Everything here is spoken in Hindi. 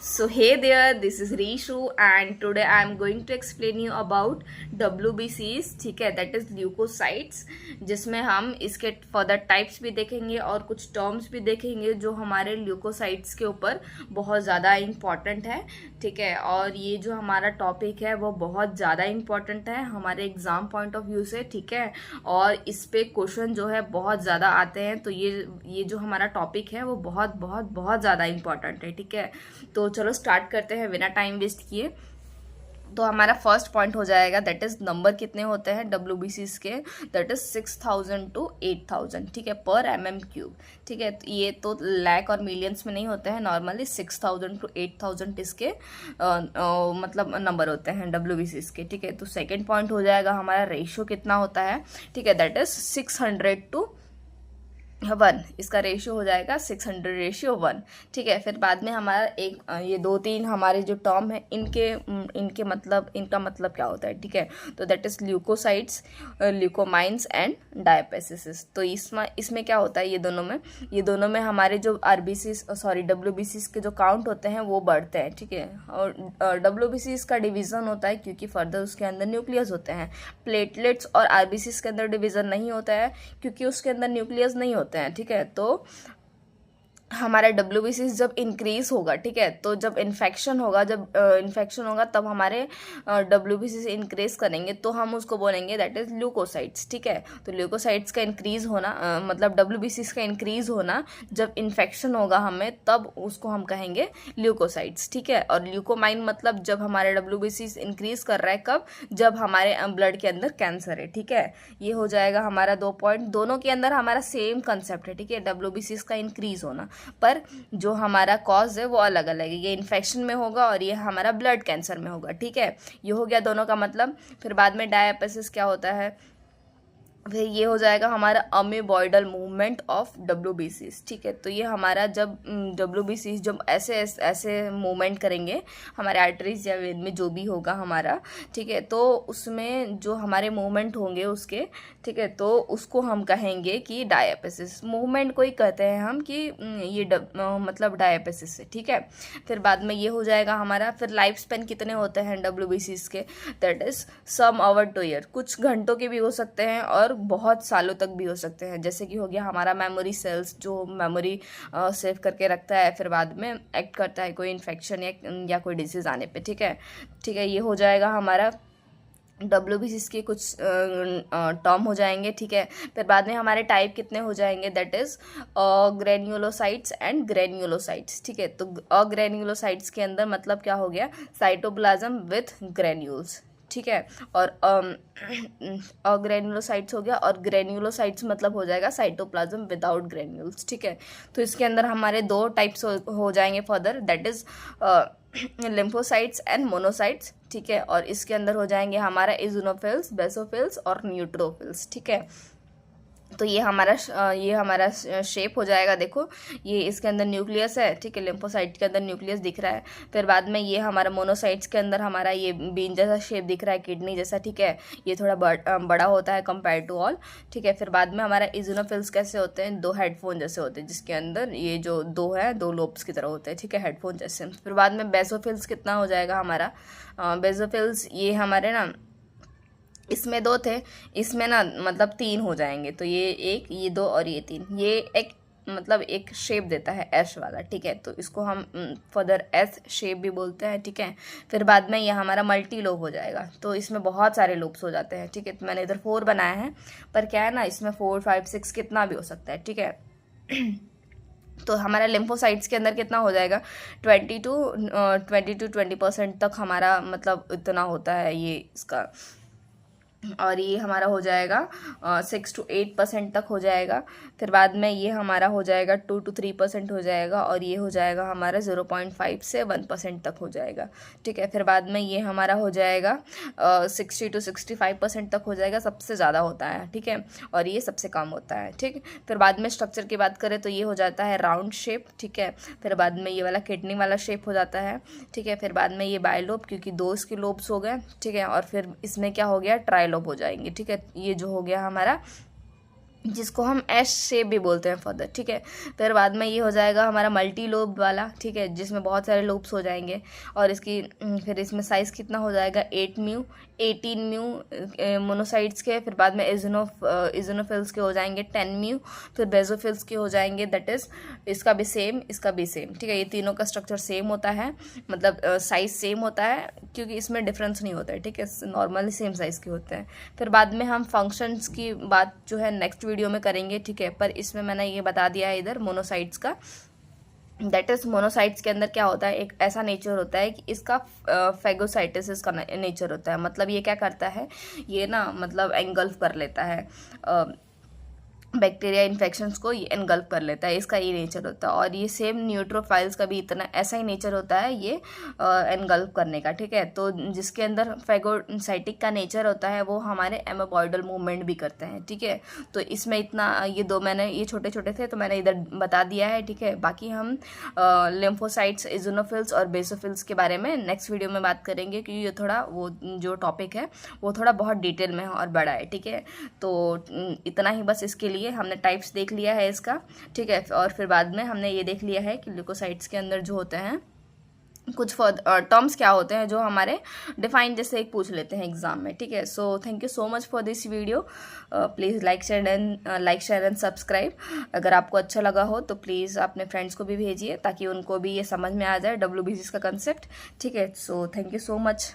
So hey there, this is Rishu and today I am going to explain you about WBCs, ठीक है, that is ल्यूकोसाइट्स, जिसमें हम इसके फर्दर टाइप्स भी देखेंगे और कुछ टर्म्स भी देखेंगे जो हमारे ल्यूकोसाइट्स के ऊपर बहुत ज़्यादा इम्पॉर्टेंट है, ठीक है। और ये जो हमारा टॉपिक है वो बहुत ज़्यादा इम्पॉर्टेंट है हमारे एग्ज़ाम पॉइंट ऑफ व्यू से, ठीक है। और इस पे क्वेश्चन जो है बहुत ज़्यादा आते हैं, तो ये जो हमारा टॉपिक है वो बहुत बहुत बहुत ज़्यादा इम्पॉर्टेंट है, ठीक है। तो चलो स्टार्ट करते हैं बिना टाइम वेस्ट किए। तो हमारा फर्स्ट पॉइंट हो जाएगा दैट इज नंबर कितने होते हैं WBCs के, दैट इज 6000 to 8000, ठीक है, पर mm3, ठीक है। तो ये तो लैक और मिलियंस में नहीं होते हैं, नॉर्मली 6000 to 8000 इसके मतलब नंबर होते हैं WBCs के, ठीक है। तो सेकेंड पॉइंट हो जाएगा हमारा रेशियो कितना होता है, ठीक है, दैट इज 600 to 1, इसका रेशियो हो जाएगा 600:1, ठीक है। फिर बाद में हमारा एक ये दो तीन हमारे जो टर्म है इनके मतलब इनका मतलब क्या होता है, ठीक है। तो दैट इज ल्यूकोसाइट्स, ल्यूकोमाइंस एंड डायपेसिस। तो इसमें क्या होता है, ये दोनों में हमारे जो WBCs के जो काउंट होते हैं वो बढ़ते हैं, ठीक है। और WBCs का डिवीज़न होता है क्योंकि फर्दर उसके अंदर न्यूक्लियस होते हैं। प्लेटलेट्स और RBCs के अंदर डिवीज़न नहीं होता है क्योंकि उसके अंदर न्यूक्लियस नहीं होते हैं, ठीक है। तो हमारा WBCs जब इंक्रीज होगा, ठीक है, तो जब इन्फेक्शन होगा तब हमारे WBCs इंक्रीज करेंगे, तो हम उसको बोलेंगे दैट इज ल्यूकोसाइट्स, ठीक है। तो ल्यूकोसाइट्स का इंक्रीज होना मतलब WBCs का इंक्रीज होना जब इन्फेक्शन होगा हमें, तब उसको हम कहेंगे ल्यूकोसाइट्स, ठीक है। और ल्यूकोमाइन मतलब जब हमारे WBCs इंक्रीज कर रहा है, कब, जब हमारे ब्लड के अंदर कैंसर है, ठीक है। ये हो जाएगा हमारा 2 पॉइंट, दोनों के अंदर हमारा सेम कंसेप्ट है, ठीक है, WBCs का इंक्रीज होना, पर जो हमारा कॉज है वो अलग अलग है। ये इन्फेक्शन में होगा और ये हमारा ब्लड कैंसर में होगा, ठीक है। ये हो गया दोनों का मतलब। फिर बाद में डायपेसिस क्या होता है, फिर ये हो जाएगा हमारा अमीबॉइडल मूवमेंट ऑफ WBCs, ठीक है। तो ये हमारा जब WBCs जब ऐसे ऐसे मूवमेंट करेंगे हमारे आर्टरीज या वेन में जो भी होगा हमारा, ठीक है, तो उसमें जो हमारे मूवमेंट होंगे उसके, ठीक है, तो उसको हम कहेंगे कि डायपेसिस मूवमेंट को ही कहते हैं हम कि ये मतलब डायपेसिस है, ठीक है। फिर बाद में ये हो जाएगा हमारा, फिर लाइफ स्पेन कितने होते हैं WBCs के, that is some hour to year, कुछ घंटों के भी हो सकते हैं और बहुत सालों तक भी हो सकते हैं। जैसे कि हो गया हमारा मेमोरी सेल्स जो मेमोरी सेव करके रखता है, फिर बाद में एक्ट करता है कोई इन्फेक्शन या कोई डिजीज आने पे, ठीक है, ठीक है। ये हो जाएगा हमारा WBCs के कुछ टर्म हो जाएंगे, ठीक है। फिर बाद में हमारे टाइप कितने हो जाएंगे, that is granulocytes and granulocytes, ठीक है। तो अग्रेन्युलोसाइट्स के अंदर मतलब क्या हो गया, साइटोप्लाज्म विथ ग्रेन्यूल्स, ठीक है। और अग्रेन्युलोसाइट्स हो गया, और ग्रेन्युलोसाइट्स मतलब हो जाएगा साइटोप्लाज्म विदाउट ग्रेन्यूल्स, ठीक है। तो इसके अंदर हमारे 2 टाइप्स हो जाएंगे further, that is lymphocytes and monocytes, ठीक है। और इसके अंदर हो जाएंगे हमारा इजोनोफिल्स, बेसोफिल्स और न्यूट्रोफिल्स, ठीक है। तो ये हमारा शेप हो जाएगा, देखो ये इसके अंदर न्यूक्लियस है, ठीक है, लिम्फोसाइट के अंदर न्यूक्लियस दिख रहा है। फिर बाद में ये हमारा मोनोसाइट्स के अंदर हमारा ये बीन जैसा शेप दिख रहा है, किडनी जैसा, ठीक है। ये थोड़ा बड़ा होता है कंपेयर टू ऑल, ठीक है। फिर बाद में हमारा इजोनोफिल्स कैसे होते हैं, 2 हेडफोन जैसे होते हैं, जिसके अंदर ये जो 2 लोब्स की तरह होते हैं, ठीक है, हेडफोन जैसे। फिर बाद में बेसोफिल्स कितना हो जाएगा हमारा, बेसोफिल्स ये हमारे ना, इसमें 2 थे, इसमें ना मतलब 3 हो जाएंगे। तो ये 1, ये 2 और ये 3, ये एक मतलब एक शेप देता है एस वाला, ठीक है। तो इसको हम फर्दर एस शेप भी बोलते हैं, ठीक है। फिर बाद में ये हमारा मल्टी लोब हो जाएगा, तो इसमें बहुत सारे लोब्स हो जाते हैं, ठीक है। तो मैंने इधर 4 बनाया है, पर क्या है ना, इसमें 4, 5, 6 कितना भी हो सकता है, ठीक है। तो हमारा लिम्फोसाइट्स के अंदर कितना हो जाएगा, 20 to 20% तक हमारा मतलब इतना होता है ये इसका, और ये हमारा हो जाएगा 6 to 8% तक हो जाएगा। फिर बाद में ये हमारा हो जाएगा 2 to 3% हो जाएगा, और ये हो जाएगा हमारा 0.5 से 1% तक हो जाएगा, ठीक है। फिर बाद में ये हमारा हो जाएगा 60 to 65% तक हो जाएगा, सबसे ज़्यादा होता है, ठीक है, और ये सबसे कम होता है, ठीक। फिर बाद में स्ट्रक्चर की बात करें तो ये हो जाता है राउंड शेप, ठीक है। फिर बाद में ये वाला किडनी वाला शेप हो जाता है, ठीक है। फिर बाद में ये बायलोब, क्योंकि 2 इसके लोब्स हो गए, ठीक है। और फिर इसमें क्या हो गया, ट्राइलोब हो जाएंगे, ठीक है। ये जो हो गया हमारा जिसको हम एस शेप भी बोलते हैं फर्दर, ठीक है। फिर बाद में ये हो जाएगा हमारा मल्टी लोब वाला, ठीक है, जिसमें बहुत सारे लोब्स हो जाएंगे। और इसकी फिर इसमें साइज़ कितना हो जाएगा 8 म्यू 18 म्यू मोनोसाइट्स के। फिर बाद में इजोनोफिल्स के हो जाएंगे 10 म्यू। फिर बेजोफिल्स के हो जाएंगे, दैट इज़ इसका भी सेम, इसका भी सेम, ठीक है। ये तीनों का स्ट्रक्चर सेम होता है, मतलब साइज़ सेम होता है, क्योंकि इसमें डिफरेंस नहीं होता है, ठीक है, नॉर्मली सेम साइज़ के होते हैं। फिर बाद में हम फंक्शंस की बात जो है नेक्स्ट वीडियो में करेंगे, ठीक है। पर इसमें मैंने ये बता दिया है इधर मोनोसाइट्स का, दैट इज मोनोसाइट्स के अंदर क्या होता है, एक ऐसा नेचर होता है कि इसका फेगोसाइटिस का नेचर होता है। मतलब ये क्या करता है, ये ना मतलब एंगल्फ कर लेता है बैक्टीरिया इन्फेक्शंस को, ये एनगल्फ कर लेता है, इसका ये नेचर होता है। और ये सेम न्यूट्रोफाइल्स का भी इतना ऐसा ही नेचर होता है, ये एनगल्फ करने का, ठीक है। तो जिसके अंदर फेगोसाइटिक का नेचर होता है वो हमारे एमेबॉइडल मूवमेंट भी करते हैं, ठीक है। तो इसमें इतना ये दो मैंने ये छोटे छोटे थे तो मैंने इधर बता दिया है, ठीक है। बाकी हम लिम्फोसाइट्स, इजोनोफिल्स और बेसोफिल्स के बारे में नेक्स्ट वीडियो में बात करेंगे, क्योंकि ये थोड़ा वो जो टॉपिक है वो थोड़ा बहुत डिटेल में है और बड़ा है, ठीक है। तो इतना ही बस इसके लिए हमने टाइप्स देख लिया है इसका, ठीक है। और फिर बाद में हमने ये देख लिया है कि ल्यूकोसाइट्स के अंदर जो होते हैं कुछ टर्म्स क्या होते हैं जो हमारे डिफाइन, जैसे एक पूछ लेते हैं एग्जाम में, ठीक है। So thank you so much for this video. Please like share and subscribe. अगर आपको अच्छा लगा हो तो प्लीज़ अपने फ्रेंड्स को भी भेजिए, ताकि उनको भी ये समझ में आ जाए WBCs का कंसेप्ट, ठीक है। So thank you so much.